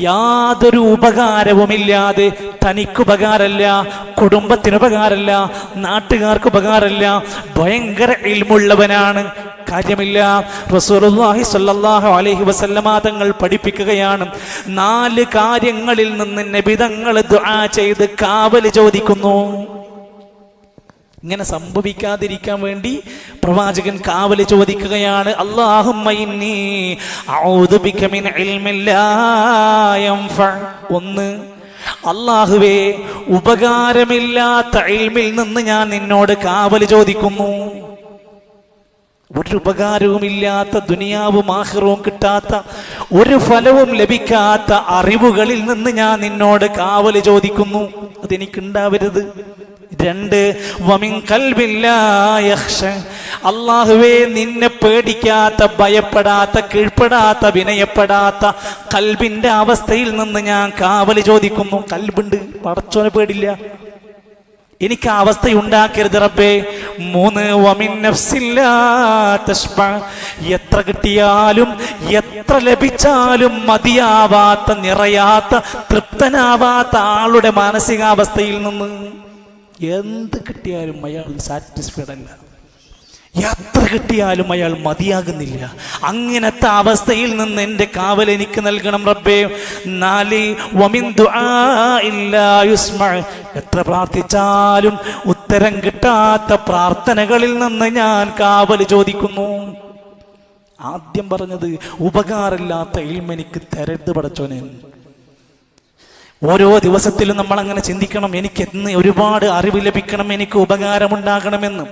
യാതൊരു ഉപകാരവുമില്ലാതെ തനിക്ക് ഉപകാരമല്ല, കുടുംബത്തിന് ഉപകാരമല്ല, നാട്ടുകാർക്ക് ഉപകാരമല്ല, ഭയങ്കര ഇൽമുള്ളവനാണ്, കാര്യമില്ല. റസൂലുള്ളാഹി സ്വല്ലല്ലാഹു അലൈഹി വസല്ലമ തങ്ങൾ പഠിപ്പിക്കുകയാണ്, 4 കാര്യങ്ങളിൽ നിന്ന് നബി തങ്ങൾ ദുആ ചെയ്ത് കാവൽ ചോദിക്കുന്നു. ഇങ്ങനെ സംഭവിക്കാതിരിക്കാൻ വേണ്ടി പ്രവാചകൻ കാവൽ ചോദിക്കുകയാണ്. അല്ലാഹുമ്മ ഇന്നി അഊദു ബിക മിൻ ഇൽമിൻ ലാ യൻഫഅ. 1, അല്ലാഹുവേ, ഉപകാരമില്ലാത്ത ഇൽമിൽ നിന്ന് ഞാൻ നിന്നോട് കാവൽ ചോദിക്കുന്നു. ഒരു ഉപകാരവുമില്ലാത്ത, ദുനിയാവും ആഖിറവും കിട്ടാത്ത, ഒരു ഫലവും ലഭിക്കാത്ത അറിവുകളിൽ നിന്ന് ഞാൻ നിന്നോട് കാവൽ ചോദിക്കുന്നു. അതെനിക്കുണ്ടാവരുത്. 2, വമിൻ ഖൽബിൻ ലാ യഖ്ശ. അല്ലാഹുവേ, നിന്നെ പേടിക്കാത്ത, ഭയപ്പെടാത്ത, കീഴ്പ്പെടാത്ത, വിനയപ്പെടാത്ത ഖൽബിന്റെ അവസ്ഥയിൽ നിന്ന് ഞാൻ കാവൽ ചോദിക്കുന്നു. ഖൽബുണ്ട്, പടച്ചോനെ പേടില്ല, എനിക്ക് ആ അവസ്ഥയുണ്ടാക്കരുത് റബ്ബേ. 3, വമിൻ നഫ്സിൻ ലാ തശ്ബ. എത്ര കിട്ടിയാലും എത്ര ലഭിച്ചാലും മതിയാവാത്ത, നിറയാത്ത, തൃപ്തനാവാത്ത ആളുടെ മാനസികാവസ്ഥയിൽ നിന്ന്. എന്ത് കിട്ടിയാലും അയാൾ സാറ്റിസ്ഫൈഡ് അല്ല, എത്ര കിട്ടിയാലും അയാൾ മതിയാകുന്നില്ല. അങ്ങനത്തെ അവസ്ഥയിൽ നിന്ന് എൻ്റെ കാവൽ എനിക്ക് നൽകണം റബ്ബേ. 4, വമിൻ ദുആഇൻ ലാ യുസ്മഅ. എത്ര പ്രാർത്ഥിച്ചാലും ഉത്തരം കിട്ടാത്ത പ്രാർത്ഥനകളിൽ നിന്ന് ഞാൻ കാവൽ ചോദിക്കുന്നു. ആദ്യം പറഞ്ഞത് ഉപകാരമില്ലാത്ത ഇൽമ എനിക്ക് തരരുത് പടച്ചോനെ. ഓരോ ദിവസത്തിലും നമ്മൾ അങ്ങനെ ചിന്തിക്കണം, എനിക്ക് എന്ന് ഒരുപാട് അറിവ് ലഭിക്കണം, എനിക്ക് ഉപകാരമുണ്ടാകണമെന്ന്.